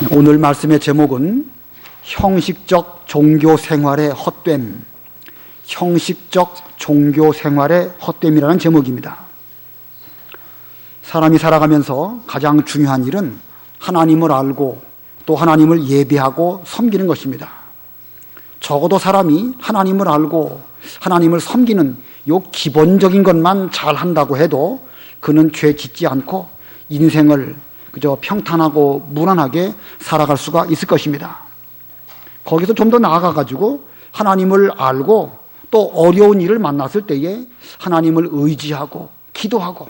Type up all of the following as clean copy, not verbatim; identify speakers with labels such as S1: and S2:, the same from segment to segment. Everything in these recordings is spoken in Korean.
S1: 오늘 말씀의 제목은 형식적 종교 생활의 헛됨, 형식적 종교 생활의 헛됨이라는 제목입니다. 사람이 살아가면서 가장 중요한 일은 하나님을 알고 또 하나님을 예배하고 섬기는 것입니다. 적어도 사람이 하나님을 알고 하나님을 섬기는 요 기본적인 것만 잘 한다고 해도 그는 죄 짓지 않고 인생을 그저 평탄하고 무난하게 살아갈 수가 있을 것입니다. 거기서 좀 더 나아가가지고 하나님을 알고 또 어려운 일을 만났을 때에 하나님을 의지하고 기도하고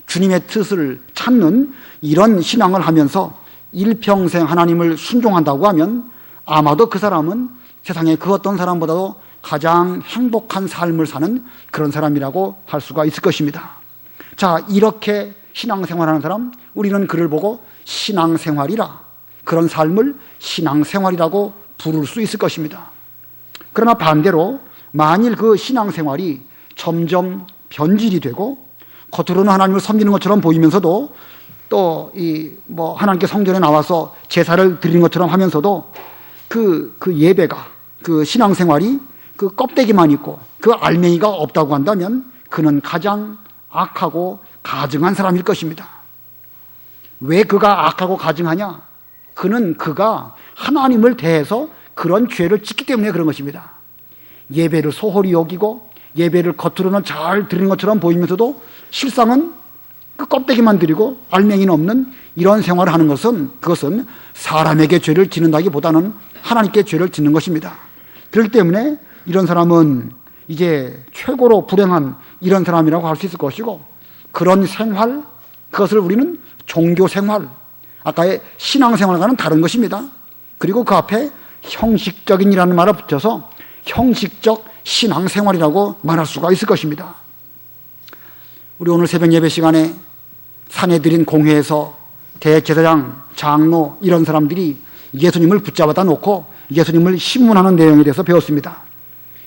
S1: 주님의 뜻을 찾는 이런 신앙을 하면서 일평생 하나님을 순종한다고 하면 아마도 그 사람은 세상의 그 어떤 사람보다도 가장 행복한 삶을 사는 그런 사람이라고 할 수가 있을 것입니다. 자, 이렇게 신앙생활하는 사람, 우리는 그를 보고 신앙생활이라, 그런 삶을 신앙생활이라고 부를 수 있을 것입니다. 그러나 반대로 만일 그 신앙생활이 점점 변질이 되고 겉으로는 하나님을 섬기는 것처럼 보이면서도 또 하나님께 성전에 나와서 제사를 드리는 것처럼 하면서도 그 예배가, 그 신앙생활이 그 껍데기만 있고 그 알맹이가 없다고 한다면 그는 가장 악하고 가증한 사람일 것입니다. 왜 그가 악하고 가증하냐? 그가 하나님을 대해서 그런 죄를 짓기 때문에 그런 것입니다. 예배를 소홀히 여기고 예배를 겉으로는 잘 드리는 것처럼 보이면서도 실상은 그 껍데기만 드리고 알맹이는 없는 이런 생활을 하는 그것은 사람에게 죄를 짓는다기보다는 하나님께 죄를 짓는 것입니다. 그렇기 때문에 이런 사람은 이제 최고로 불행한 이런 사람이라고 할 수 있을 것이고, 그런 생활, 그것을 우리는 종교생활, 아까의 신앙생활과는 다른 것입니다. 그리고 그 앞에 형식적인이라는 말을 붙여서 형식적 신앙생활이라고 말할 수가 있을 것입니다. 우리 오늘 새벽 예배 시간에 사내들인 공회에서 대제사장, 장로 이런 사람들이 예수님을 붙잡아다 놓고 예수님을 신문하는 내용에 대해서 배웠습니다.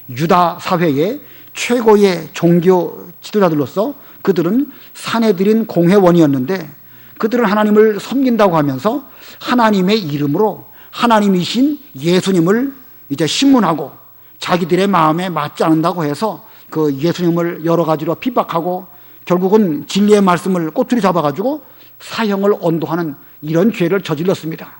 S1: 유다 사회의 최고의 종교 지도자들로서 그들은 사내들인 공회원이었는데 그들은 하나님을 섬긴다고 하면서 하나님의 이름으로 하나님이신 예수님을 이제 신문하고 자기들의 마음에 맞지 않는다고 해서 그 예수님을 여러 가지로 핍박하고 결국은 진리의 말씀을 꼬투리 잡아가지고 사형을 언도하는 이런 죄를 저질렀습니다.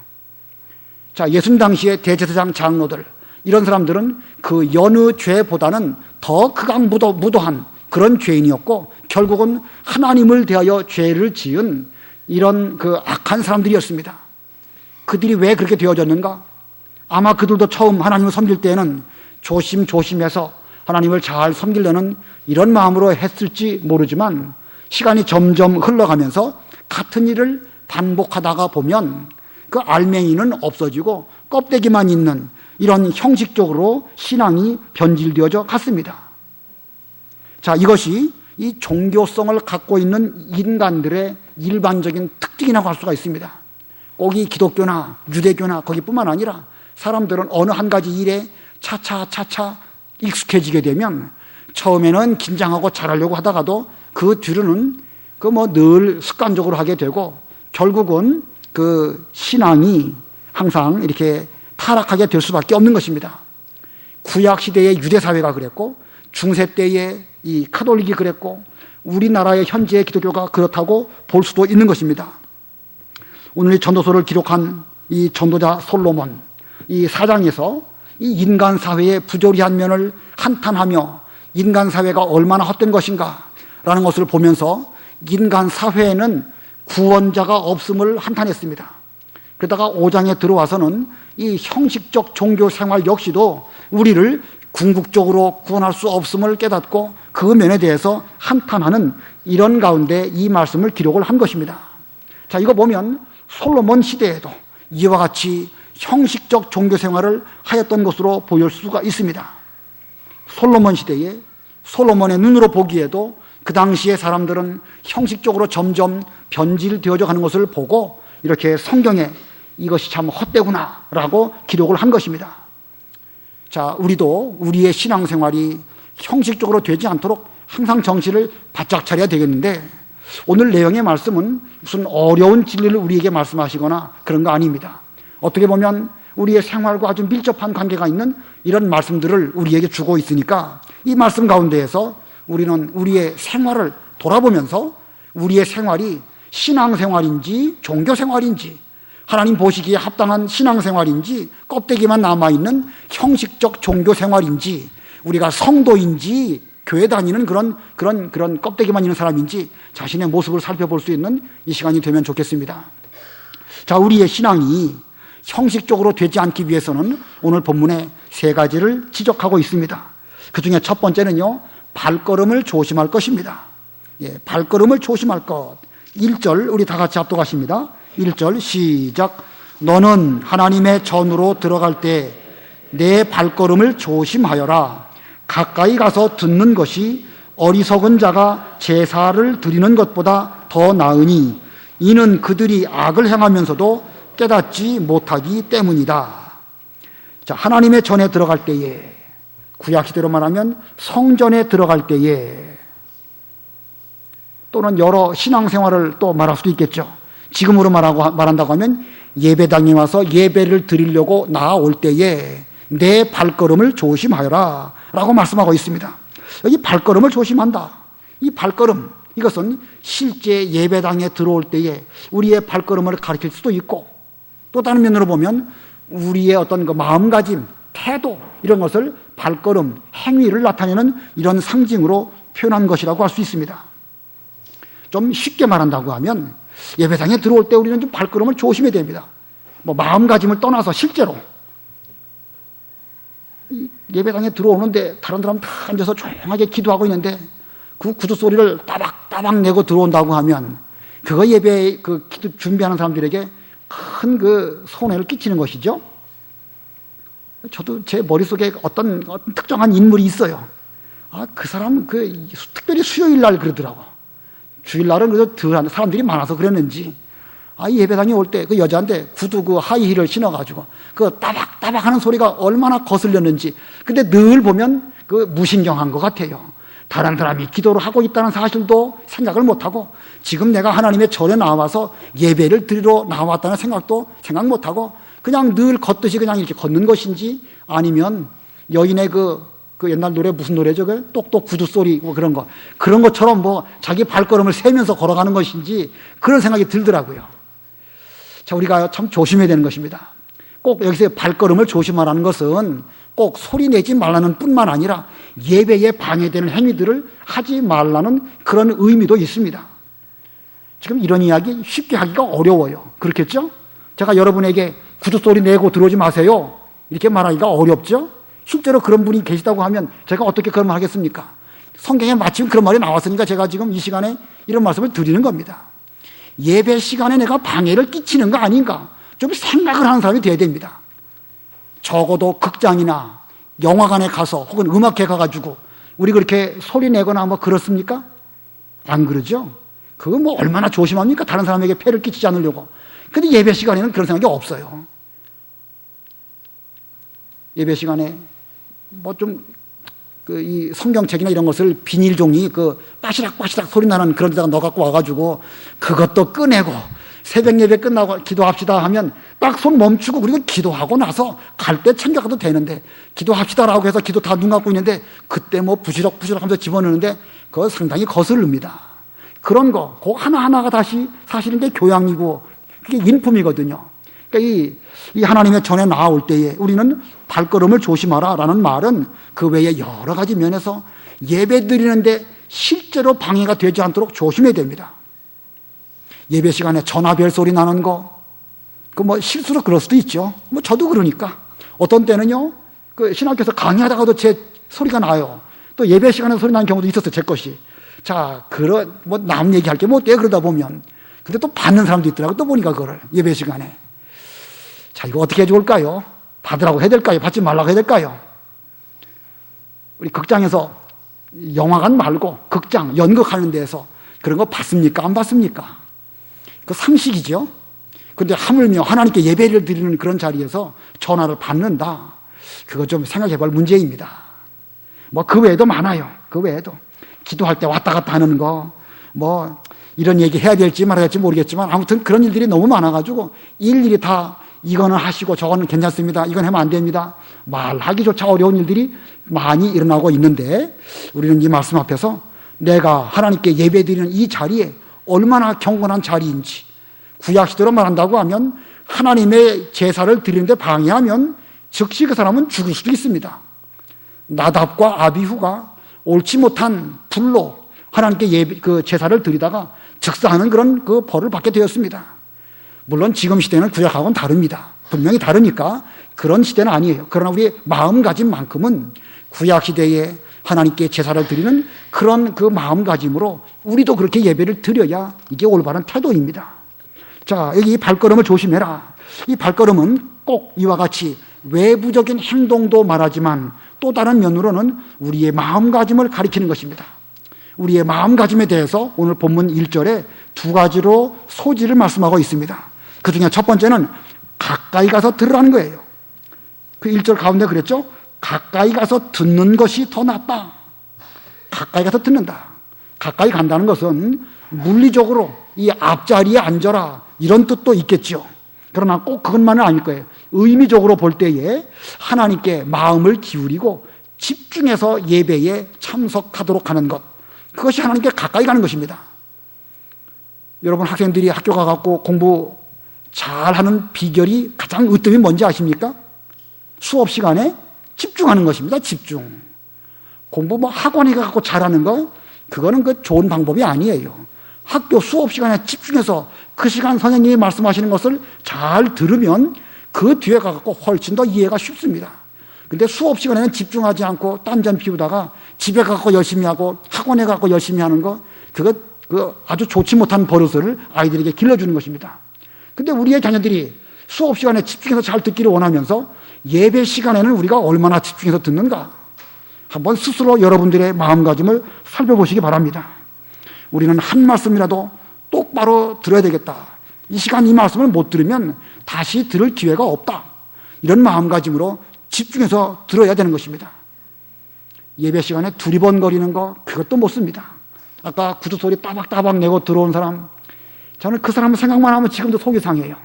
S1: 자, 예수님 당시의 대제사장 장로들, 이런 사람들은 그 여느 죄보다는 더 극악무도한 그런 죄인이었고 결국은 하나님을 대하여 죄를 지은 이런 그 악한 사람들이었습니다. 그들이 왜 그렇게 되어졌는가? 아마 그들도 처음 하나님을 섬길 때는 조심조심해서 하나님을 잘 섬기려는 이런 마음으로 했을지 모르지만 시간이 점점 흘러가면서 같은 일을 반복하다가 보면 그 알맹이는 없어지고 껍데기만 있는 이런 형식적으로 신앙이 변질되어져 갔습니다. 자, 이것이 이 종교성을 갖고 있는 인간들의 일반적인 특징이라고 할 수가 있습니다. 꼭 이 기독교나 유대교나 거기뿐만 아니라 사람들은 어느 한 가지 일에 차차 익숙해지게 되면 처음에는 긴장하고 잘하려고 하다가도 그 뒤로는 늘 습관적으로 하게 되고 결국은 그 신앙이 항상 이렇게 타락하게 될 수밖에 없는 것입니다. 구약 시대의 유대 사회가 그랬고 중세 때의 이 카톨릭이 그랬고 우리나라의 현재의 기독교가 그렇다고 볼 수도 있는 것입니다. 오늘 이 전도서를 기록한 이 전도자 솔로몬, 이 사장에서 이 인간 사회의 부조리한 면을 한탄하며 인간 사회가 얼마나 헛된 것인가 라는 것을 보면서 인간 사회에는 구원자가 없음을 한탄했습니다. 그러다가 5장에 들어와서는 이 형식적 종교 생활 역시도 우리를 궁극적으로 구원할 수 없음을 깨닫고 그 면에 대해서 한탄하는 이런 가운데 이 말씀을 기록을 한 것입니다. 자, 이거 보면 솔로몬 시대에도 이와 같이 형식적 종교 생활을 하였던 것으로 보일 수가 있습니다. 솔로몬 시대에 솔로몬의 눈으로 보기에도 그 당시의 사람들은 형식적으로 점점 변질되어져 가는 것을 보고 이렇게 성경에 이것이 참 헛되구나 라고 기록을 한 것입니다. 자, 우리도 우리의 신앙생활이 형식적으로 되지 않도록 항상 정신을 바짝 차려야 되겠는데 오늘 내용의 말씀은 무슨 어려운 진리를 우리에게 말씀하시거나 그런 거 아닙니다. 어떻게 보면 우리의 생활과 아주 밀접한 관계가 있는 이런 말씀들을 우리에게 주고 있으니까 이 말씀 가운데에서 우리는 우리의 생활을 돌아보면서 우리의 생활이 신앙생활인지 종교생활인지 하나님 보시기에 합당한 신앙생활인지 껍데기만 남아있는 형식적 종교생활인지 우리가 성도인지 교회 다니는 그런 껍데기만 있는 사람인지 자신의 모습을 살펴볼 수 있는 이 시간이 되면 좋겠습니다. 자, 우리의 신앙이 형식적으로 되지 않기 위해서는 오늘 본문에 세 가지를 지적하고 있습니다. 그 중에 첫 번째는요, 발걸음을 조심할 것입니다. 예, 발걸음을 조심할 것. 1절 우리 다 같이 합독하십니다. 1절 시작. 너는 하나님의 전으로 들어갈 때 내 발걸음을 조심하여라. 가까이 가서 듣는 것이 어리석은 자가 제사를 드리는 것보다 더 나으니 이는 그들이 악을 행하면서도 깨닫지 못하기 때문이다. 자, 하나님의 전에 들어갈 때에, 구약시대로 말하면 성전에 들어갈 때에, 또는 여러 신앙생활을 또 말할 수도 있겠죠. 지금으로 말한다고 하면 예배당에 와서 예배를 드리려고 나아올 때에 내 발걸음을 조심하여라 라고 말씀하고 있습니다. 여기 발걸음을 조심한다. 이 발걸음, 이것은 실제 예배당에 들어올 때에 우리의 발걸음을 가리킬 수도 있고, 또 다른 면으로 보면 우리의 어떤 그 마음가짐, 태도, 이런 것을 발걸음, 행위를 나타내는 이런 상징으로 표현한 것이라고 할 수 있습니다. 좀 쉽게 말한다고 하면 예배당에 들어올 때 우리는 좀 발걸음을 조심해야 됩니다. 뭐 마음가짐을 떠나서 실제로 예배당에 들어오는데 다른 사람 다 앉아서 조용하게 기도하고 있는데 그 구두 소리를 따박따박 내고 들어온다고 하면 그거 예배 그 기도 준비하는 사람들에게 큰 그 손해를 끼치는 것이죠. 저도 제 머릿속에 어떤 특정한 인물이 있어요. 아, 그 사람 특별히 수요일 날 그러더라고. 주일날은 그래도 덜 사람들이 많아서 그랬는지, 이 예배당에 올 때 그 여자한테 구두 그 하이힐을 신어가지고 그 따박따박 하는 소리가 얼마나 거슬렸는지, 근데 늘 보면 그 무신경한 것 같아요. 다른 사람이 기도를 하고 있다는 사실도 생각을 못하고, 지금 내가 하나님의 전에 나와서 예배를 드리러 나왔다는 생각도 생각 못하고, 그냥 늘 걷듯이 그냥 이렇게 걷는 것인지, 아니면 여인의 그 옛날 노래 무슨 노래죠? 그 똑똑 구두 소리 뭐 그런 것처럼 뭐 자기 발걸음을 세면서 걸어가는 것인지 그런 생각이 들더라고요. 자, 우리가 참 조심해야 되는 것입니다. 꼭 여기서 발걸음을 조심하라는 것은 꼭 소리 내지 말라는 뿐만 아니라 예배에 방해되는 행위들을 하지 말라는 그런 의미도 있습니다. 지금 이런 이야기 쉽게 하기가 어려워요. 그렇겠죠? 제가 여러분에게 구두 소리 내고 들어오지 마세요, 이렇게 말하기가 어렵죠? 실제로 그런 분이 계시다고 하면 제가 어떻게 그런 말 하겠습니까? 성경에 마침 그런 말이 나왔으니까 제가 지금 이 시간에 이런 말씀을 드리는 겁니다. 예배 시간에 내가 방해를 끼치는 거 아닌가, 좀 생각을 하는 사람이 돼야 됩니다. 적어도 극장이나 영화관에 가서 혹은 음악회 가가지고 우리 그렇게 소리 내거나 뭐 그렇습니까? 안 그러죠? 그거 뭐 얼마나 조심합니까? 다른 사람에게 폐를 끼치지 않으려고. 근데 예배 시간에는 그런 생각이 없어요. 예배 시간에 뭐 좀 이 성경책이나 이런 것을 비닐 종이 빠시락빠시락 소리 나는 그런 데다가 넣어 갖고 와가지고 그것도 꺼내고 새벽 예배 끝나고 기도합시다 하면 딱 손 멈추고, 그리고 기도하고 나서 갈 때 챙겨가도 되는데, 기도합시다라고 해서 기도 다 눈 감고 있는데 그때 뭐 부시럭부시럭 하면서 집어넣는데 그거 상당히 거슬릅니다. 그런 거, 그 하나하나가 다시 사실은 게 교양이고 그게 인품이거든요. 그러니까 이 하나님의 전에 나아올 때에 우리는 발걸음을 조심하라 라는 말은 그 외에 여러 가지 면에서 예배 드리는데 실제로 방해가 되지 않도록 조심해야 됩니다. 예배 시간에 전화벨 소리 나는 거, 뭐 실수로 그럴 수도 있죠. 뭐 저도 그러니까. 어떤 때는요, 신학교에서 강의하다가도 제 소리가 나요. 또 예배 시간에 소리 나는 경우도 있었어요, 제 것이. 자, 뭐 남 얘기할 게 뭐 어때요, 그러다 보면. 근데 또 받는 사람도 있더라고, 또 보니까 그거를, 예배 시간에. 자, 이거 어떻게 해 좋을까요? 받으라고 해야 될까요? 받지 말라고 해야 될까요? 우리 극장에서 영화관 말고 극장, 연극하는 데에서 그런 거 받습니까? 안 받습니까? 그 상식이죠. 그런데 하물며 하나님께 예배를 드리는 그런 자리에서 전화를 받는다. 그거 좀 생각해 볼 문제입니다. 뭐 그 외에도 많아요. 그 외에도. 기도할 때 왔다 갔다 하는 거, 뭐 이런 얘기 해야 될지 말아야 될지 모르겠지만 아무튼 그런 일들이 너무 많아가지고 일일이 다 이거는 하시고 저거는 괜찮습니다. 이건 하면 안 됩니다. 말하기조차 어려운 일들이 많이 일어나고 있는데 우리는 이 말씀 앞에서 내가 하나님께 예배드리는 이 자리에 얼마나 경건한 자리인지, 구약시대로 말한다고 하면 하나님의 제사를 드리는데 방해하면 즉시 그 사람은 죽을 수도 있습니다. 나답과 아비후가 옳지 못한 불로 하나님께 그 제사를 드리다가 즉사하는 그런 그 벌을 받게 되었습니다. 물론 지금 시대는 구약하고는 다릅니다. 분명히 다르니까 그런 시대는 아니에요. 그러나 우리의 마음가짐만큼은 구약시대에 하나님께 제사를 드리는 그런 그 마음가짐으로 우리도 그렇게 예배를 드려야 이게 올바른 태도입니다. 자, 여기 발걸음을 조심해라. 이 발걸음은 꼭 이와 같이 외부적인 행동도 말하지만 또 다른 면으로는 우리의 마음가짐을 가리키는 것입니다. 우리의 마음가짐에 대해서 오늘 본문 1절에 두 가지로 소지를 말씀하고 있습니다. 그 중에 첫 번째는 가까이 가서 들으라는 거예요. 그 1절 가운데 그랬죠? 가까이 가서 듣는 것이 더 낫다. 가까이 가서 듣는다. 가까이 간다는 것은 물리적으로 이 앞자리에 앉아라 이런 뜻도 있겠죠. 그러나 꼭 그것만은 아닐 거예요. 의미적으로 볼 때에 하나님께 마음을 기울이고 집중해서 예배에 참석하도록 하는 것, 그것이 하나님께 가까이 가는 것입니다. 여러분 학생들이 학교 가갖고 공부 잘하는 비결이 가장 으뜸이 뭔지 아십니까? 수업 시간에 집중하는 것입니다. 집중. 공부 학원에 가갖고 잘하는 거, 그거는 그 좋은 방법이 아니에요. 학교 수업 시간에 집중해서 그 시간 선생님이 말씀하시는 것을 잘 들으면 그 뒤에 가갖고 훨씬 더 이해가 쉽습니다. 근데 수업 시간에는 집중하지 않고 딴전 피우다가 집에 가갖고 열심히 하고 학원에 가갖고 열심히 하는 거, 그거 아주 좋지 못한 버릇을 아이들에게 길러주는 것입니다. 근데 우리의 자녀들이 수업 시간에 집중해서 잘 듣기를 원하면서 예배 시간에는 우리가 얼마나 집중해서 듣는가? 한번 스스로 여러분들의 마음가짐을 살펴보시기 바랍니다. 우리는 한 말씀이라도 똑바로 들어야 되겠다. 이 시간 이 말씀을 못 들으면 다시 들을 기회가 없다. 이런 마음가짐으로 집중해서 들어야 되는 것입니다. 예배 시간에 두리번거리는 거, 그것도 못 씁니다. 아까 구두 소리 따박따박 내고 들어온 사람, 저는 그 사람 생각만 하면 지금도 속이 상해요.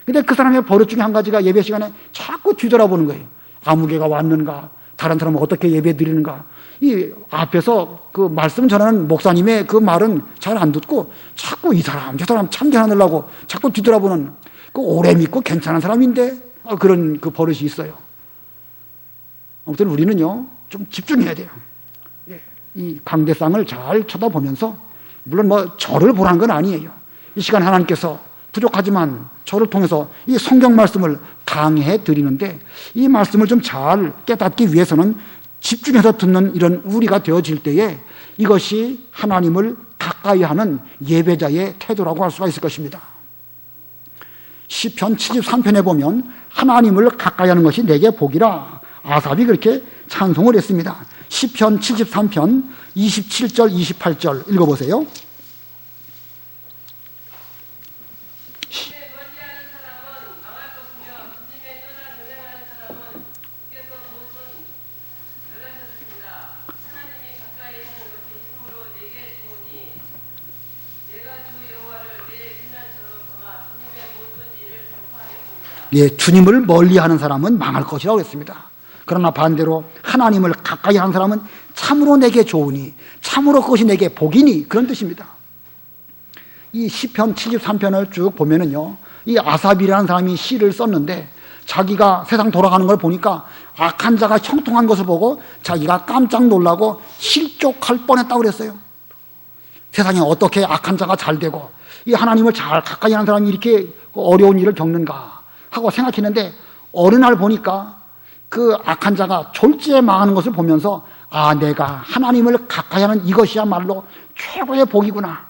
S1: 근데 그 사람의 버릇 중에 한 가지가 예배 시간에 자꾸 뒤돌아보는 거예요. 아무개가 왔는가? 다른 사람은 어떻게 예배 드리는가? 이 앞에서 그 말씀 전하는 목사님의 그 말은 잘 안 듣고 자꾸 이 사람, 저 사람 참견하려고 자꾸 뒤돌아보는, 그 오래 믿고 괜찮은 사람인데 그런 그 버릇이 있어요. 아무튼 우리는요, 좀 집중해야 돼요. 이 강대상을 잘 쳐다보면서, 물론 저를 보라는 건 아니에요. 이 시간 하나님께서 부족하지만 저를 통해서 이 성경 말씀을 강해 드리는데, 이 말씀을 좀 잘 깨닫기 위해서는 집중해서 듣는 이런 우리가 되어질 때에 이것이 하나님을 가까이 하는 예배자의 태도라고 할 수가 있을 것입니다. 시편 73편에 보면 하나님을 가까이 하는 것이 내게 복이라, 아삽이 그렇게 찬송을 했습니다. 시편 73편 27절 28절 읽어보세요. 예, 주님을 멀리하는 사람은 망할 것이라고 했습니다. 그러나 반대로 하나님을 가까이 하는 사람은 참으로 내게 좋으니, 참으로 그것이 내게 복이니, 그런 뜻입니다. 이 시편 73편을 쭉 보면은요, 이 아삽이라는 사람이 시를 썼는데 자기가 세상 돌아가는 걸 보니까 악한 자가 형통한 것을 보고 자기가 깜짝 놀라고 실족할 뻔했다고 그랬어요. 세상에 어떻게 악한 자가 잘 되고 이 하나님을 잘 가까이 하는 사람이 이렇게 어려운 일을 겪는가 하고 생각했는데, 어느 날 보니까 그 악한 자가 졸지에 망하는 것을 보면서, 아, 내가 하나님을 가까이 하는 이것이야말로 최고의 복이구나.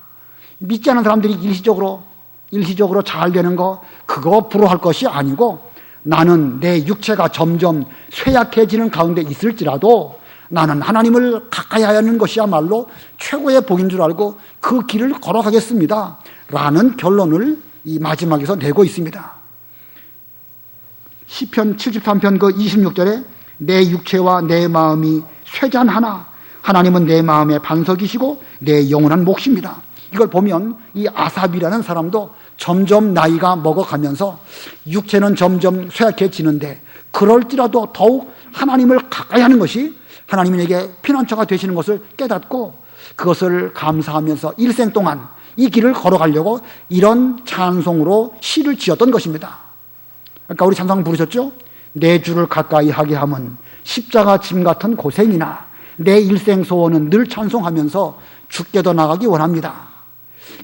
S1: 믿지 않는 사람들이 일시적으로 잘 되는 거, 그거 부러워할 것이 아니고, 나는 내 육체가 점점 쇠약해지는 가운데 있을지라도 나는 하나님을 가까이 하는 것이야말로 최고의 복인 줄 알고 그 길을 걸어가겠습니다. 라는 결론을 이 마지막에서 내고 있습니다. 시편 73편 그 26절에 내 육체와 내 마음이 쇠잔하나 하나님은 내 마음의 반석이시고 내 영원한 몫입니다. 이걸 보면 이 아삽이라는 사람도 점점 나이가 먹어가면서 육체는 점점 쇠약해지는데 그럴지라도 더욱 하나님을 가까이 하는 것이 하나님에게 피난처가 되시는 것을 깨닫고 그것을 감사하면서 일생 동안 이 길을 걸어가려고 이런 찬송으로 시를 지었던 것입니다. 그러니까 우리 찬송 부르셨죠? 내 주를 가까이 하게 함은 십자가 짐 같은 고생이나 내 일생 소원은 늘 찬송하면서 죽게 더 나가기 원합니다.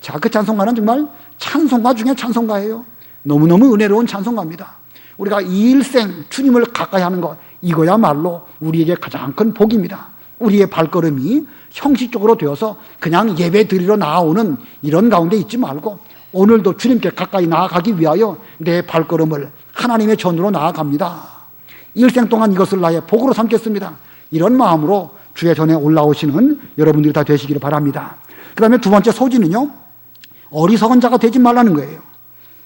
S1: 자, 그 찬송가는 정말 찬송가 중에 찬송가예요. 너무너무 은혜로운 찬송가입니다. 우리가 이 일생 주님을 가까이 하는 것, 이거야말로 우리에게 가장 큰 복입니다. 우리의 발걸음이 형식적으로 되어서 그냥 예배 드리러 나아오는 이런 가운데 있지 말고 오늘도 주님께 가까이 나아가기 위하여 내 발걸음을 하나님의 전으로 나아갑니다. 일생 동안 이것을 나의 복으로 삼겠습니다. 이런 마음으로 주의 전에 올라오시는 여러분들이 다 되시기를 바랍니다. 그 다음에 두 번째 소지는요, 어리석은 자가 되지 말라는 거예요.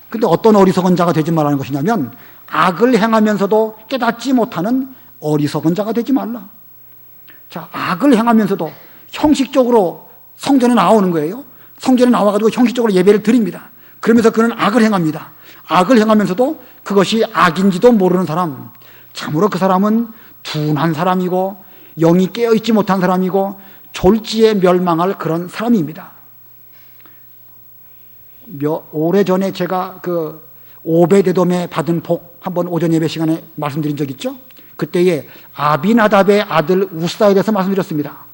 S1: 근데 어떤 어리석은 자가 되지 말라는 것이냐면 악을 행하면서도 깨닫지 못하는 어리석은 자가 되지 말라. 자, 악을 행하면서도 형식적으로 성전에 나오는 거예요. 성전에 나와가지고 형식적으로 예배를 드립니다. 그러면서 그는 악을 행합니다. 악을 행하면서도 그것이 악인지도 모르는 사람, 참으로 그 사람은 둔한 사람이고 영이 깨어있지 못한 사람이고 졸지에 멸망할 그런 사람입니다. 오래전에 제가 그 오베데돔에 받은 복 한번 오전 예배 시간에 말씀드린 적 있죠? 그때에 아비나답의 아들 우사에 대해서 말씀드렸습니다.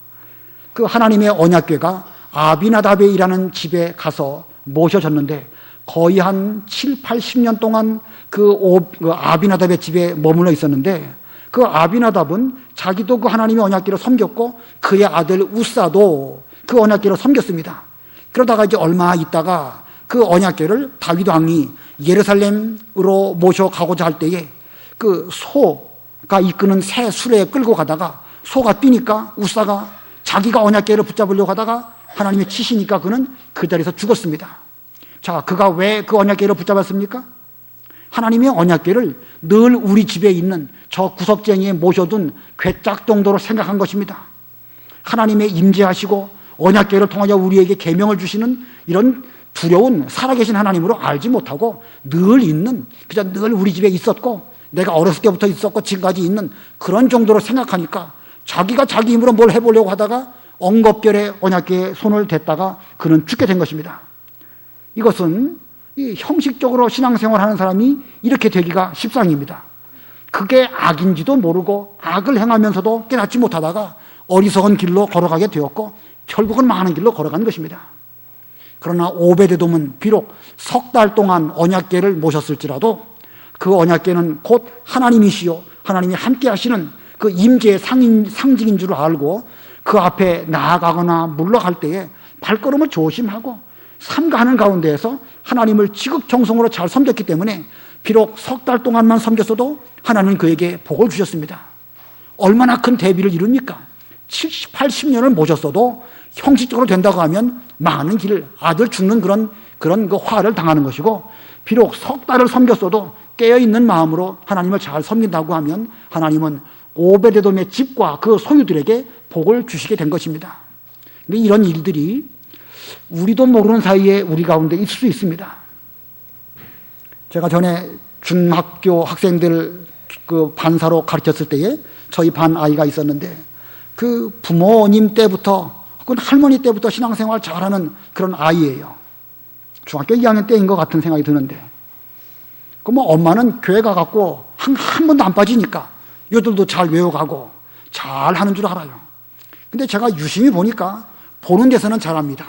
S1: 그 하나님의 언약궤가 아비나답이라는 집에 가서 모셔졌는데 거의 한 7, 80년 동안 그 아비나답의 집에 머물러 있었는데 그 아비나답은 자기도 그 하나님의 언약궤를 섬겼고 그의 아들 우사도 그 언약궤를 섬겼습니다. 그러다가 이제 얼마 있다가 그 언약궤를 다윗 왕이 예루살렘으로 모셔가고자 할 때에 그 소가 이끄는 새 수레에 끌고 가다가 소가 뛰니까 우사가 자기가 언약궤를 붙잡으려고 하다가 하나님이 치시니까 그는 그 자리에서 죽었습니다. 자, 그가 왜 그 언약궤를 붙잡았습니까? 하나님의 언약궤를 늘 우리 집에 있는 저 구석쟁이에 모셔둔 괴짝 정도로 생각한 것입니다. 하나님의 임재하시고 언약궤를 통하여 우리에게 계명을 주시는 이런 두려운 살아계신 하나님으로 알지 못하고 늘 있는, 그저 늘 우리 집에 있었고 내가 어렸을 때부터 있었고 지금까지 있는 그런 정도로 생각하니까 자기가 자기 힘으로 뭘 해보려고 하다가 엉겁결에 언약궤에 손을 댔다가 그는 죽게 된 것입니다. 이것은 이 형식적으로 신앙생활하는 사람이 이렇게 되기가 십상입니다. 그게 악인지도 모르고 악을 행하면서도 깨닫지 못하다가 어리석은 길로 걸어가게 되었고 결국은 많은 길로 걸어간 것입니다. 그러나 오베데돔은 비록 석 달 동안 언약궤를 모셨을지라도 그 언약궤는 곧 하나님이시요 하나님이 함께 하시는 그 임재의 상징인 줄 알고 그 앞에 나아가거나 물러갈 때에 발걸음을 조심하고 삼가하는 가운데에서 하나님을 지극정성으로 잘 섬겼기 때문에 비록 석 달 동안만 섬겼어도 하나님은 그에게 복을 주셨습니다. 얼마나 큰 대비를 이룹니까? 70, 80년을 모셨어도 형식적으로 된다고 하면 많은 길을 아들 죽는 그런 그 화를 당하는 것이고 비록 석 달을 섬겼어도 깨어있는 마음으로 하나님을 잘 섬긴다고 하면 하나님은 오베데돔의 집과 그 소유들에게 복을 주시게 된 것입니다. 근데 이런 일들이 우리도 모르는 사이에 우리 가운데 있을 수 있습니다. 제가 전에 중학교 학생들 그 반사로 가르쳤을 때에 저희 반 아이가 있었는데 그 부모님 때부터 혹은 할머니 때부터 신앙생활 잘하는 그런 아이예요. 중학교 2학년 때인 것 같은 생각이 드는데 그 뭐 엄마는 교회 가갖고 한 번도 안 빠지니까 요들도 잘 외워가고 잘 하는 줄 알아요. 근데 제가 유심히 보니까 보는 데서는 잘합니다.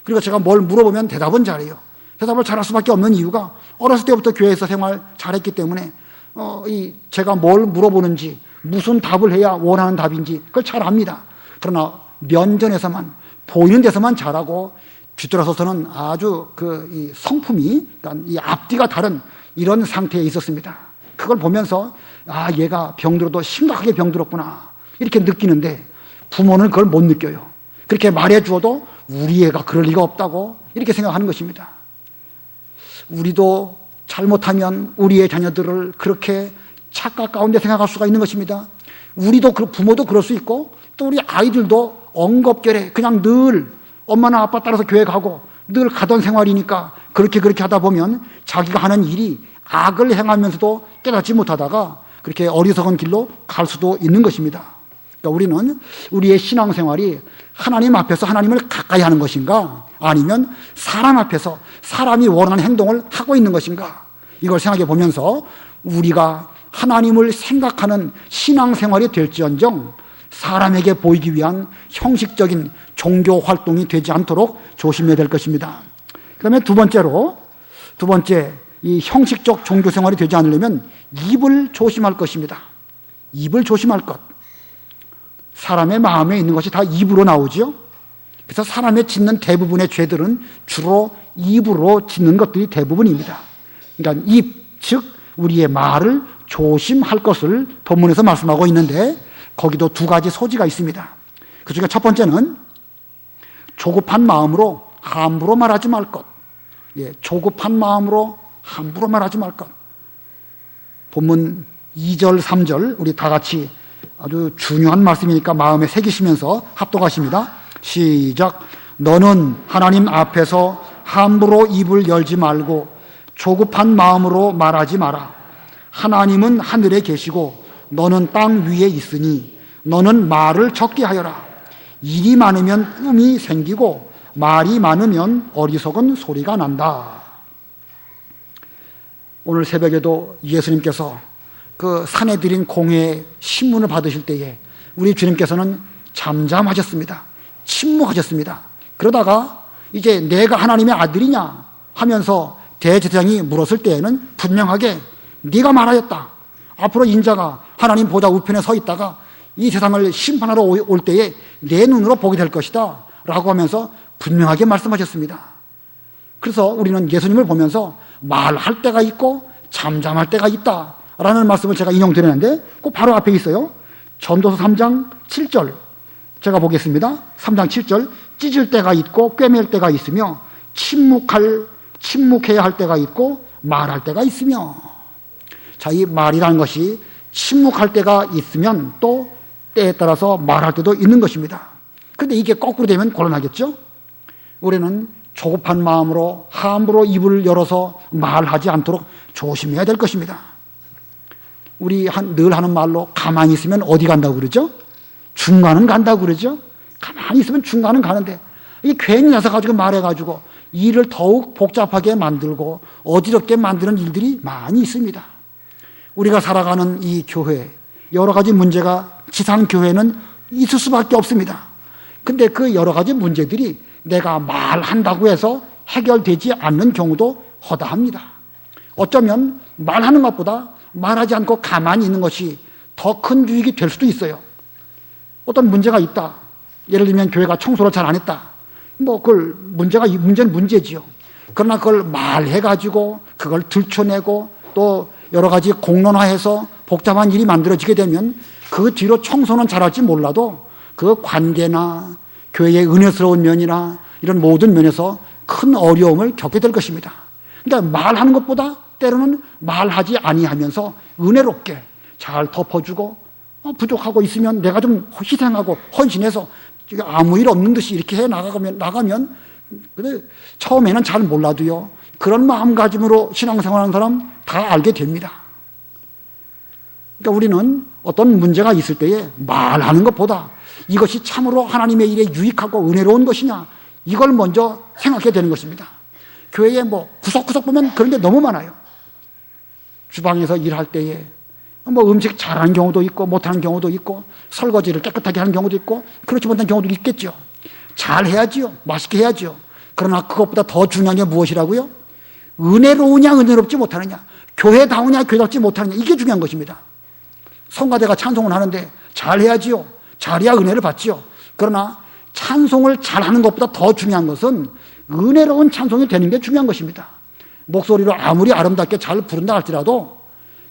S1: 그리고 제가 뭘 물어보면 대답은 잘해요. 대답을 잘할 수밖에 없는 이유가 어렸을 때부터 교회에서 생활 잘했기 때문에 제가 뭘 물어보는지 무슨 답을 해야 원하는 답인지 그걸 잘 압니다. 그러나 면전에서만 보이는 데서만 잘하고 뒤돌아서서는 아주 이 성품이 그러니까 이 앞뒤가 다른 이런 상태에 있었습니다. 그걸 보면서 얘가 병들어도 심각하게 병들었구나 이렇게 느끼는데 부모는 그걸 못 느껴요. 그렇게 말해 주어도 우리 애가 그럴 리가 없다고 이렇게 생각하는 것입니다. 우리도 잘못하면 우리의 자녀들을 그렇게 착각 가운데 생각할 수가 있는 것입니다. 우리도 부모도 그럴 수 있고 또 우리 아이들도 엉겁결에 그냥 늘 엄마나 아빠 따라서 교회 가고 늘 가던 생활이니까 그렇게 하다 보면 자기가 하는 일이 악을 행하면서도 깨닫지 못하다가 그렇게 어리석은 길로 갈 수도 있는 것입니다. 그러니까 우리는 우리의 신앙생활이 하나님 앞에서 하나님을 가까이 하는 것인가, 아니면 사람 앞에서 사람이 원하는 행동을 하고 있는 것인가, 이걸 생각해 보면서 우리가 하나님을 생각하는 신앙생활이 될지언정 사람에게 보이기 위한 형식적인 종교 활동이 되지 않도록 조심해야 될 것입니다. 그 다음에 두 번째, 이 형식적 종교생활이 되지 않으려면 입을 조심할 것입니다. 입을 조심할 것. 사람의 마음에 있는 것이 다 입으로 나오죠. 그래서 사람의 짓는 대부분의 죄들은 주로 입으로 짓는 것들이 대부분입니다. 그러니까 입, 즉 우리의 말을 조심할 것을 본문에서 말씀하고 있는데, 거기도 두 가지 소지가 있습니다. 그 중에 첫 번째는 조급한 마음으로 함부로 말하지 말 것. 조급한 마음으로 함부로 말하지 말 것. 본문 2절, 3절 우리 다 같이 아주 중요한 말씀이니까 마음에 새기시면서 합독하십니다. 시작. 너는 하나님 앞에서 함부로 입을 열지 말고 조급한 마음으로 말하지 마라. 하나님은 하늘에 계시고 너는 땅 위에 있으니 너는 말을 적게 하여라. 일이 많으면 꿈이 생기고 말이 많으면 어리석은 소리가 난다. 오늘 새벽에도 예수님께서 그 산에 드린 공회 신문을 받으실 때에 우리 주님께서는 잠잠하셨습니다. 침묵하셨습니다. 그러다가 이제 내가 하나님의 아들이냐 하면서 대제사장이 물었을 때에는 분명하게 네가 말하였다. 앞으로 인자가 하나님 보좌 우편에 서 있다가 이 세상을 심판하러 올 때에 내 눈으로 보게 될 것이다 라고 하면서 분명하게 말씀하셨습니다. 그래서 우리는 예수님을 보면서 말할 때가 있고 잠잠할 때가 있다 라는 말씀을 제가 인용드렸는데, 그 바로 앞에 있어요. 전도서 3장 7절 제가 보겠습니다. 3장 7절. 찢을 때가 있고 꿰맬 때가 있으며 침묵해야 할 때가 있고 말할 때가 있으며. 자, 이 말이라는 것이 침묵할 때가 있으면 또 때에 따라서 말할 때도 있는 것입니다. 그런데 이게 거꾸로 되면 곤란하겠죠? 우리는 조급한 마음으로 함부로 입을 열어서 말하지 않도록 조심해야 될 것입니다. 우리 늘 하는 말로 가만히 있으면 어디 간다고 그러죠? 중간은 간다고 그러죠? 가만히 있으면 중간은 가는데, 이 괜히 나서 가지고 말해가지고 일을 더욱 복잡하게 만들고 어지럽게 만드는 일들이 많이 있습니다. 우리가 살아가는 이 교회, 여러 가지 문제가 지상교회는 있을 수밖에 없습니다. 근데 그 여러 가지 문제들이 내가 말한다고 해서 해결되지 않는 경우도 허다합니다. 어쩌면 말하는 것보다 말하지 않고 가만히 있는 것이 더 큰 유익이 될 수도 있어요. 어떤 문제가 있다. 예를 들면 교회가 청소를 잘 안 했다. 문제는 문제지요. 그러나 그걸 말해가지고 그걸 들춰내고 또 여러 가지 공론화해서 복잡한 일이 만들어지게 되면 그 뒤로 청소는 잘할지 몰라도 그 관계나 교회의 은혜스러운 면이나 이런 모든 면에서 큰 어려움을 겪게 될 것입니다. 그러니까 말하는 것보다 때로는 말하지 아니하면서 은혜롭게 잘 덮어주고, 부족하고 있으면 내가 좀 희생하고 헌신해서 아무 일 없는 듯이 이렇게 해 나가면 그래, 처음에는 잘 몰라도요, 그런 마음가짐으로 신앙생활하는 사람 다 알게 됩니다. 그러니까 우리는 어떤 문제가 있을 때에 말하는 것보다 이것이 참으로 하나님의 일에 유익하고 은혜로운 것이냐, 이걸 먼저 생각해야 되는 것입니다. 교회에 구석구석 보면 그런 게 너무 많아요. 주방에서 일할 때에 음식 잘하는 경우도 있고 못하는 경우도 있고, 설거지를 깨끗하게 하는 경우도 있고 그렇지 못한 경우도 있겠죠. 잘해야지요. 맛있게 해야지요. 그러나 그것보다 더 중요한 게 무엇이라고요? 은혜로우냐 은혜롭지 못하느냐, 교회다우냐 교회답지 못하느냐, 이게 중요한 것입니다. 성가대가 찬송을 하는데 잘해야지요. 잘해야 은혜를 받지요. 그러나 찬송을 잘하는 것보다 더 중요한 것은 은혜로운 찬송이 되는 게 중요한 것입니다. 목소리로 아무리 아름답게 잘 부른다 할지라도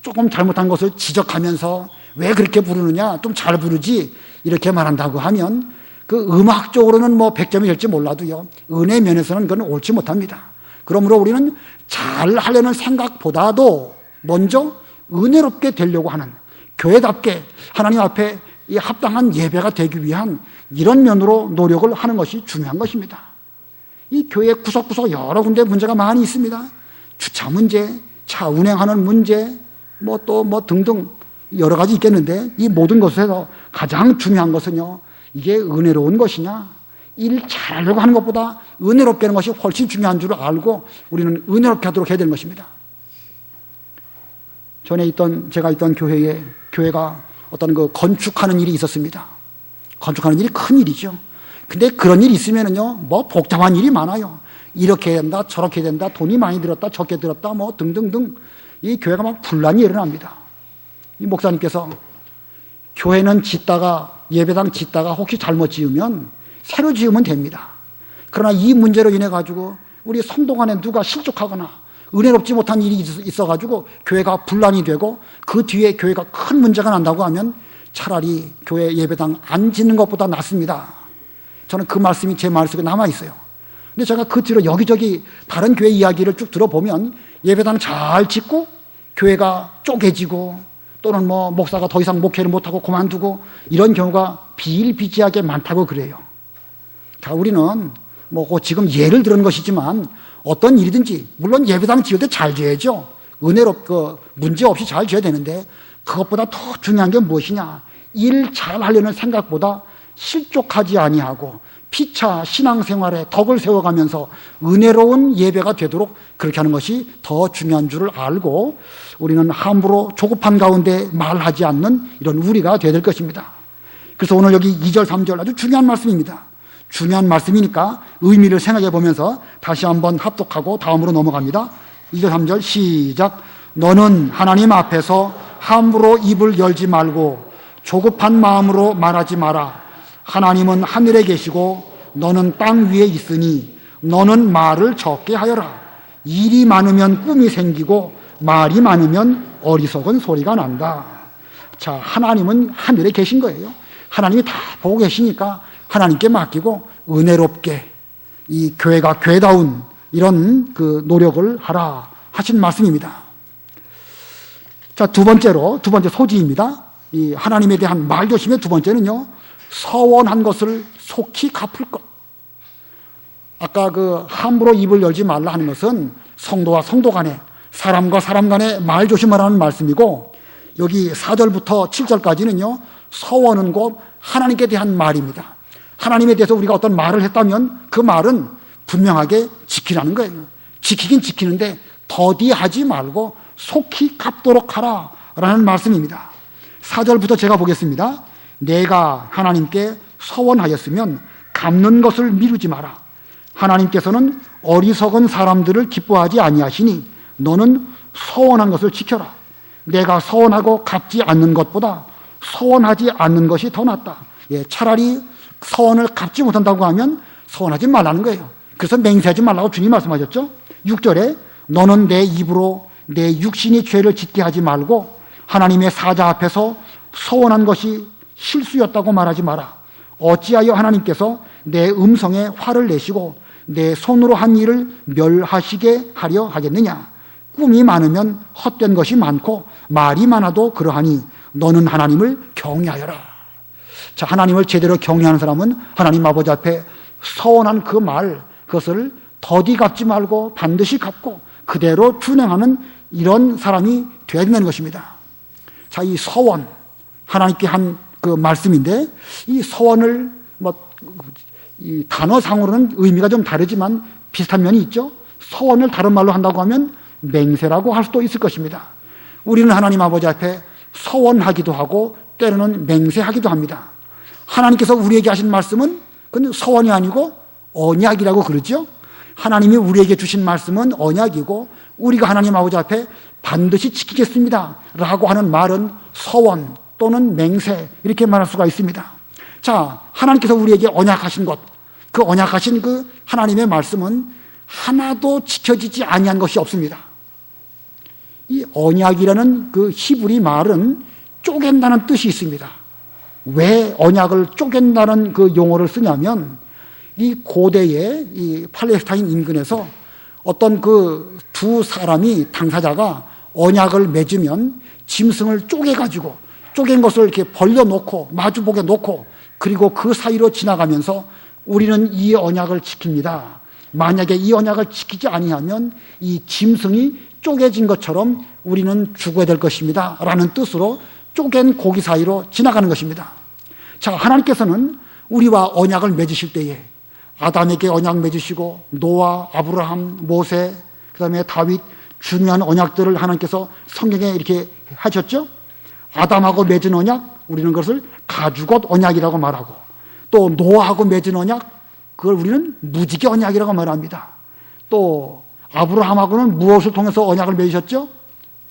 S1: 조금 잘못한 것을 지적하면서 왜 그렇게 부르느냐, 좀 잘 부르지 이렇게 말한다고 하면 그 음악적으로는 100점이 될지 몰라도요, 은혜 면에서는 그건 옳지 못합니다. 그러므로 우리는 잘 하려는 생각보다도 먼저 은혜롭게 되려고 하는, 교회답게 하나님 앞에 이 합당한 예배가 되기 위한 이런 면으로 노력을 하는 것이 중요한 것입니다. 이 교회 구석구석 여러 군데 문제가 많이 있습니다. 주차 문제, 차 운행하는 문제, 또 등등 여러 가지 있겠는데, 이 모든 것에서 가장 중요한 것은요, 이게 은혜로운 것이냐, 일 잘하려고 하는 것보다 은혜롭게 하는 것이 훨씬 중요한 줄 알고 우리는 은혜롭게 하도록 해야 되는 것입니다. 전에 제가 있던 교회가 어떤 건축하는 일이 있었습니다. 건축하는 일이 큰 일이죠. 근데 그런 일이 있으면은요, 복잡한 일이 많아요. 이렇게 된다, 저렇게 된다, 돈이 많이 들었다, 적게 들었다, 등등등. 이 교회가 막 분란이 일어납니다. 이 목사님께서 교회는 예배당 짓다가 혹시 잘못 지으면 새로 지으면 됩니다. 그러나 이 문제로 인해 가지고 우리 성도 간에 누가 실족하거나 은혜롭지 못한 일이 있어가지고 교회가 분란이 되고 그 뒤에 교회가 큰 문제가 난다고 하면 차라리 교회 예배당 안 짓는 것보다 낫습니다. 저는 그 말씀이 제 마음속에 남아있어요. 근데 제가 그 뒤로 여기저기 다른 교회 이야기를 쭉 들어보면 예배당 잘 짓고 교회가 쪼개지고 또는 목사가 더 이상 목회를 못하고 그만두고 이런 경우가 비일비재하게 많다고 그래요. 자, 우리는 지금 예를 들은 것이지만 어떤 일이든지 물론 예배당 지을 때 잘 지어야죠. 은혜롭고 문제 없이 잘 지어야 되는데 그것보다 더 중요한 게 무엇이냐? 일 잘하려는 생각보다 실족하지 아니하고 피차 신앙생활에 덕을 세워가면서 은혜로운 예배가 되도록 그렇게 하는 것이 더 중요한 줄을 알고 우리는 함부로 조급한 가운데 말하지 않는 이런 우리가 되어야 될 것입니다. 그래서 오늘 여기 2절 3절 아주 중요한 말씀입니다. 중요한 말씀이니까 의미를 생각해 보면서 다시 한번 합독하고 다음으로 넘어갑니다. 2절 3절 시작. 너는 하나님 앞에서 함부로 입을 열지 말고 조급한 마음으로 말하지 마라. 하나님은 하늘에 계시고 너는 땅 위에 있으니 너는 말을 적게 하여라. 일이 많으면 꿈이 생기고 말이 많으면 어리석은 소리가 난다. 자, 하나님은 하늘에 계신 거예요. 하나님이 다 보고 계시니까 하나님께 맡기고 은혜롭게 이 교회가 교회다운 이런 노력을 하라 하신 말씀입니다. 자, 두 번째 소지입니다. 이 하나님에 대한 말조심의 두 번째는요, 서원한 것을 속히 갚을 것. 아까 함부로 입을 열지 말라 하는 것은 성도와 성도 간에, 사람과 사람 간에 말조심하라는 말씀이고, 여기 4절부터 7절까지는요, 서원은 곧 하나님께 대한 말입니다. 하나님에 대해서 우리가 어떤 말을 했다면 그 말은 분명하게 지키라는 거예요. 지키긴 지키는데 더디하지 말고 속히 갚도록 하라 라는 말씀입니다. 4절부터 제가 보겠습니다. 내가 하나님께 서원하였으면 갚는 것을 미루지 마라. 하나님께서는 어리석은 사람들을 기뻐하지 아니하시니 너는 서원한 것을 지켜라. 내가 서원하고 갚지 않는 것보다 서원하지 않는 것이 더 낫다. 차라리 서원을 갚지 못한다고 하면 서원하지 말라는 거예요. 그래서 맹세하지 말라고 주님 말씀하셨죠. 6절에 너는 내 입으로 내 육신이 죄를 짓게 하지 말고 하나님의 사자 앞에서 서원한 것이 실수였다고 말하지 마라. 어찌하여 하나님께서 내 음성에 화를 내시고 내 손으로 한 일을 멸하시게 하려 하겠느냐. 꿈이 많으면 헛된 것이 많고 말이 많아도 그러하니 너는 하나님을 경외하여라. 자, 하나님을 제대로 경외하는 사람은 하나님 아버지 앞에 서원한 그 말, 그것을 더디 갚지 말고 반드시 갚고 그대로 준행하는 이런 사람이 되어야 된다는 것입니다. 자, 이 서원, 하나님께 한 그 말씀인데, 이 서원을 이 단어상으로는 의미가 좀 다르지만 비슷한 면이 있죠. 서원을 다른 말로 한다고 하면 맹세라고 할 수도 있을 것입니다. 우리는 하나님 아버지 앞에 서원하기도 하고 때로는 맹세하기도 합니다. 하나님께서 우리에게 하신 말씀은 그건 서원이 아니고 언약이라고 그러죠. 하나님이 우리에게 주신 말씀은 언약이고 우리가 하나님 아버지 앞에 반드시 지키겠습니다 라고 하는 말은 서원 또는 맹세 이렇게 말할 수가 있습니다. 자, 하나님께서 우리에게 언약하신 것, 그 언약하신 그 하나님의 말씀은 하나도 지켜지지 아니한 것이 없습니다. 이 언약이라는 그 히브리 말은 쪼갠다는 뜻이 있습니다. 왜 언약을 쪼갠다는 그 용어를 쓰냐면 이 고대의 이 팔레스타인 인근에서 어떤 그 두 사람이 당사자가 언약을 맺으면 짐승을 쪼개가지고 쪼갠 것을 이렇게 벌려놓고 마주보게 놓고 그리고 그 사이로 지나가면서 우리는 이 언약을 지킵니다 만약에 이 언약을 지키지 아니하면 이 짐승이 쪼개진 것처럼 우리는 죽어야 될 것입니다 라는 뜻으로 쪼갠 고기 사이로 지나가는 것입니다. 자, 하나님께서는 우리와 언약을 맺으실 때에 아담에게 언약 맺으시고 노아, 아브라함, 모세, 그 다음에 다윗, 중요한 언약들을 하나님께서 성경에 이렇게 하셨죠. 아담하고 맺은 언약, 우리는 그것을 가죽옷 언약이라고 말하고, 또 노아하고 맺은 언약, 그걸 우리는 무지개 언약이라고 말합니다. 또 아브라함하고는 무엇을 통해서 언약을 맺으셨죠?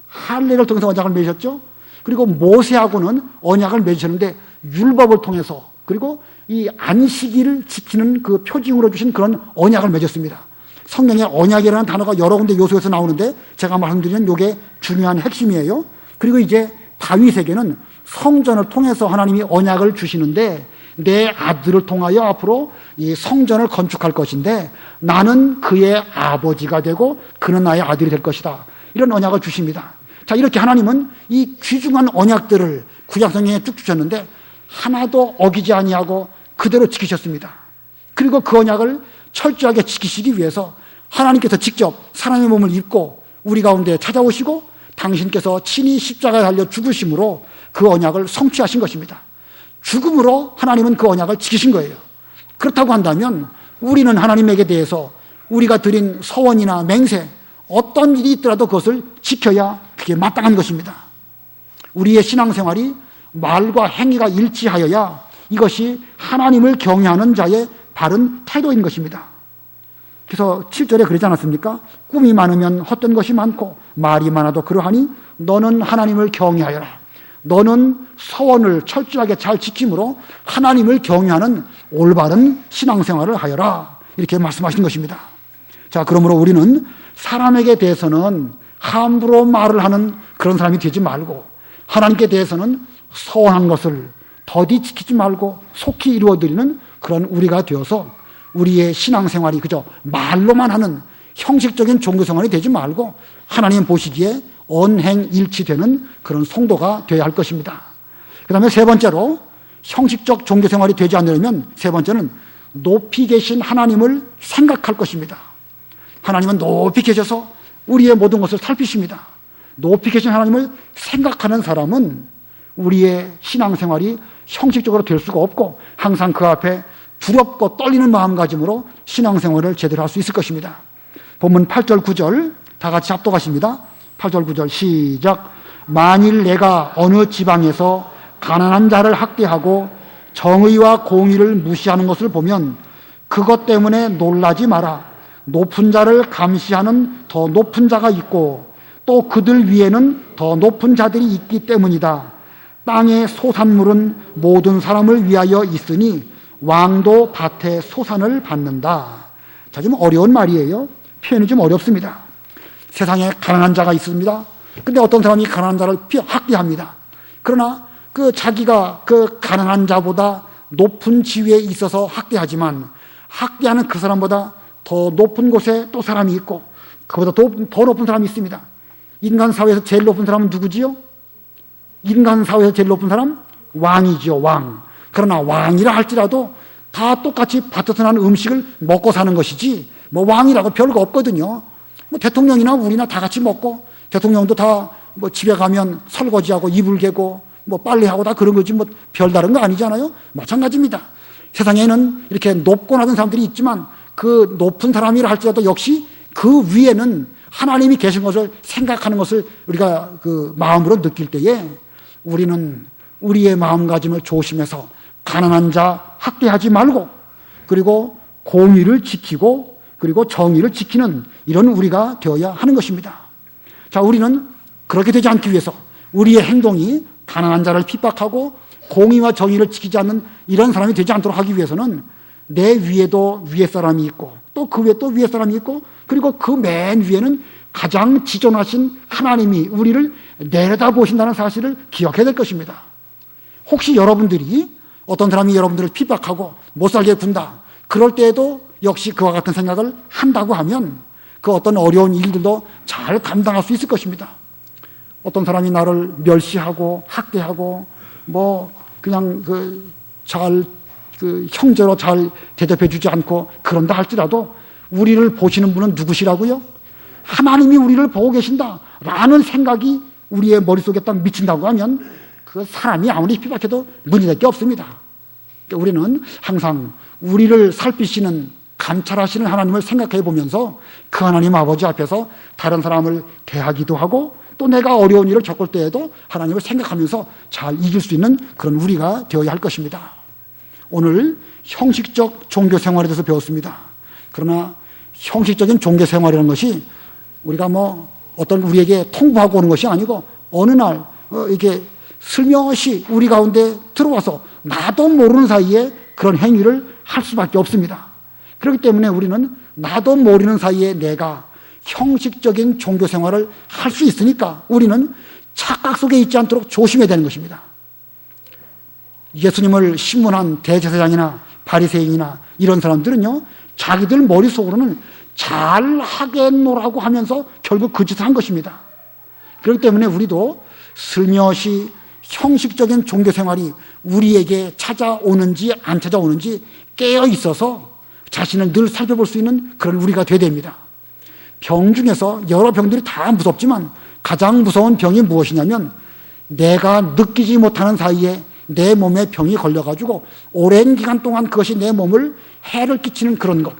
S1: 할례를 통해서 언약을 맺으셨죠. 그리고 모세하고는 언약을 맺으셨는데 율법을 통해서, 그리고 이 안식일을 지키는 그 표징으로 주신 그런 언약을 맺었습니다. 성경에 언약이라는 단어가 여러 군데 요소에서 나오는데 제가 말씀드리는 이게 중요한 핵심이에요. 그리고 이제 다윗에게는 성전을 통해서 하나님이 언약을 주시는데, 내 아들을 통하여 앞으로 이 성전을 건축할 것인데 나는 그의 아버지가 되고 그는 나의 아들이 될 것이다, 이런 언약을 주십니다. 자, 이렇게 하나님은 이 귀중한 언약들을 구약성경에 쭉 주셨는데 하나도 어기지 아니하고 그대로 지키셨습니다. 그리고 그 언약을 철저하게 지키시기 위해서 하나님께서 직접 사람의 몸을 입고 우리 가운데 찾아오시고 당신께서 친히 십자가에 달려 죽으심으로 그 언약을 성취하신 것입니다. 죽음으로 하나님은 그 언약을 지키신 거예요. 그렇다고 한다면 우리는 하나님에게 대해서 우리가 드린 서원이나 맹세, 어떤 일이 있더라도 그것을 지켜야 그게 마땅한 것입니다. 우리의 신앙생활이 말과 행위가 일치하여야 이것이 하나님을 경외하는 자의 바른 태도인 것입니다. 그래서 7절에 그러지 않았습니까? 꿈이 많으면 헛된 것이 많고 말이 많아도 그러하니 너는 하나님을 경외하여라. 너는 서원을 철저하게 잘 지킴으로 하나님을 경외하는 올바른 신앙생활을 하여라, 이렇게 말씀하신 것입니다. 자, 그러므로 우리는 사람에게 대해서는 함부로 말을 하는 그런 사람이 되지 말고, 하나님께 대해서는 서원한 것을 더디 지키지 말고 속히 이루어드리는 그런 우리가 되어서 우리의 신앙생활이 그저 말로만 하는 형식적인 종교생활이 되지 말고 하나님 보시기에 언행일치되는 그런 성도가 되어야 할 것입니다. 그 다음에 세 번째로, 형식적 종교생활이 되지 않으려면 세 번째는 높이 계신 하나님을 생각할 것입니다. 하나님은 높이 계셔서 우리의 모든 것을 살피십니다. 높이 계신 하나님을 생각하는 사람은 우리의 신앙생활이 형식적으로 될 수가 없고 항상 그 앞에 두렵고 떨리는 마음가짐으로 신앙생활을 제대로 할 수 있을 것입니다. 본문 8절 9절 다 같이 합독하십니다. 8절 9절 시작. 만일 내가 어느 지방에서 가난한 자를 학대하고 정의와 공의를 무시하는 것을 보면 그것 때문에 놀라지 마라. 높은 자를 감시하는 더 높은 자가 있고 또 그들 위에는 더 높은 자들이 있기 때문이다. 땅의 소산물은 모든 사람을 위하여 있으니 왕도 밭의 소산을 받는다. 자, 좀 어려운 말이에요. 표현이 좀 어렵습니다. 세상에 가난한 자가 있습니다. 근데 어떤 사람이 가난한 자를 학대합니다. 그러나 그 자기가 그 가난한 자보다 높은 지위에 있어서 학대하지만 학대하는 그 사람보다 더 높은 곳에 또 사람이 있고 그보다 더 높은 사람이 있습니다. 인간 사회에서 제일 높은 사람은 누구지요? 인간 사회에서 제일 높은 사람? 왕이지요, 왕. 그러나 왕이라 할지라도 다 똑같이 밭에서 나는 음식을 먹고 사는 것이지 뭐 왕이라고 별거 없거든요. 뭐 대통령이나 우리나 다 같이 먹고, 대통령도 다 뭐 집에 가면 설거지하고 이불 개고 뭐 빨래하고 다 그런 거지 뭐 별다른 거 아니잖아요. 마찬가지입니다. 세상에는 이렇게 높고 낮은 사람들이 있지만 그 높은 사람이라 할지라도 역시 그 위에는 하나님이 계신 것을 생각하는 것을 우리가 그 마음으로 느낄 때에 우리는 우리의 마음가짐을 조심해서 가난한 자 학대하지 말고, 그리고 공의를 지키고 그리고 정의를 지키는 이런 우리가 되어야 하는 것입니다. 자, 우리는 그렇게 되지 않기 위해서 우리의 행동이 가난한 자를 핍박하고 공의와 정의를 지키지 않는 이런 사람이 되지 않도록 하기 위해서는 내 위에도 위에 사람이 있고 또 그 위에 또 위에 사람이 있고 그리고 그 맨 위에는 가장 지존하신 하나님이 우리를 내려다보신다는 사실을 기억해야 될 것입니다. 혹시 여러분들이 어떤 사람이 여러분들을 핍박하고 못 살게 군다, 그럴 때에도 역시 그와 같은 생각을 한다고 하면 그 어떤 어려운 일들도 잘 감당할 수 있을 것입니다. 어떤 사람이 나를 멸시하고 학대하고 뭐 그냥 형제로 잘 대접해 주지 않고 그런다 할지라도 우리를 보시는 분은 누구시라고요? 하나님이 우리를 보고 계신다라는 생각이 우리의 머릿속에 딱 미친다고 하면 그 사람이 아무리 피박해도 문제될 게 없습니다. 그러니까 우리는 항상 우리를 살피시는, 감찰하시는 하나님을 생각해 보면서 그 하나님 아버지 앞에서 다른 사람을 대하기도 하고, 또 내가 어려운 일을 겪을 때에도 하나님을 생각하면서 잘 이길 수 있는 그런 우리가 되어야 할 것입니다. 오늘 형식적 종교 생활에 대해서 배웠습니다. 그러나 형식적인 종교 생활이라는 것이 우리가 어떤 우리에게 통보하고 오는 것이 아니고, 어느 날 이게 슬며시 우리 가운데 들어와서 나도 모르는 사이에 그런 행위를 할 수밖에 없습니다. 그렇기 때문에 우리는 나도 모르는 사이에 내가 형식적인 종교 생활을 할 수 있으니까 우리는 착각 속에 있지 않도록 조심해야 되는 것입니다. 예수님을 신문한 대제사장이나 바리새인이나 이런 사람들은요, 자기들 머릿속으로는 잘하겠노라고 하면서 결국 그 짓을 한 것입니다. 그렇기 때문에 우리도 슬며시 형식적인 종교 생활이 우리에게 찾아오는지 안 찾아오는지 깨어 있어서 자신을 늘 살펴볼 수 있는 그런 우리가 되어야 됩니다. 병 중에서 여러 병들이 다 무섭지만 가장 무서운 병이 무엇이냐면, 내가 느끼지 못하는 사이에 내 몸에 병이 걸려가지고 오랜 기간 동안 그것이 내 몸을 해를 끼치는 그런 것.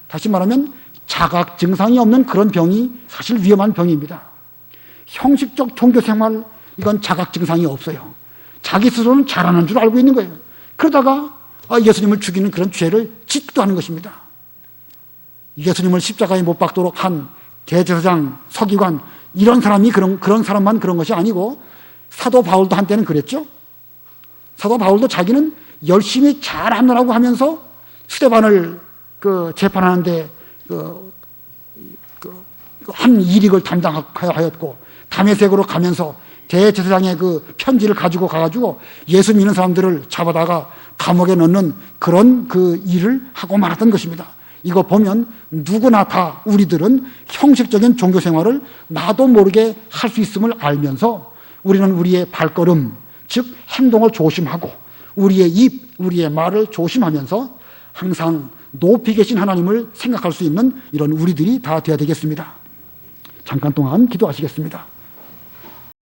S1: 다시 말하면 자각 증상이 없는 그런 병이 사실 위험한 병입니다. 형식적 종교 생활, 이건 자각 증상이 없어요. 자기 스스로는 잘하는 줄 알고 있는 거예요. 그러다가 예수님을 죽이는 그런 죄를 짓기도 하는 것입니다. 예수님을 십자가에 못 박도록 한 대제사장, 서기관, 이런 사람이 그런 사람만 그런 것이 아니고, 사도 바울도 한때는 그랬죠. 사도 바울도 자기는 열심히 잘하느라고 하면서 스데반을 재판하는데 한 일익을 담당하였고, 다메섹으로 가면서 대제사장의 그 편지를 가지고 가가지고 예수 믿는 사람들을 잡아다가 감옥에 넣는 그런 그 일을 하고 말았던 것입니다. 이거 보면 누구나 다 우리들은 형식적인 종교 생활을 나도 모르게 할 수 있음을 알면서 우리는 우리의 발걸음, 즉 행동을 조심하고 우리의 입, 우리의 말을 조심하면서 항상 높이 계신 하나님을 생각할 수 있는 이런 우리들이 다 되어야 되겠습니다. 잠깐 동안 기도하시겠습니다.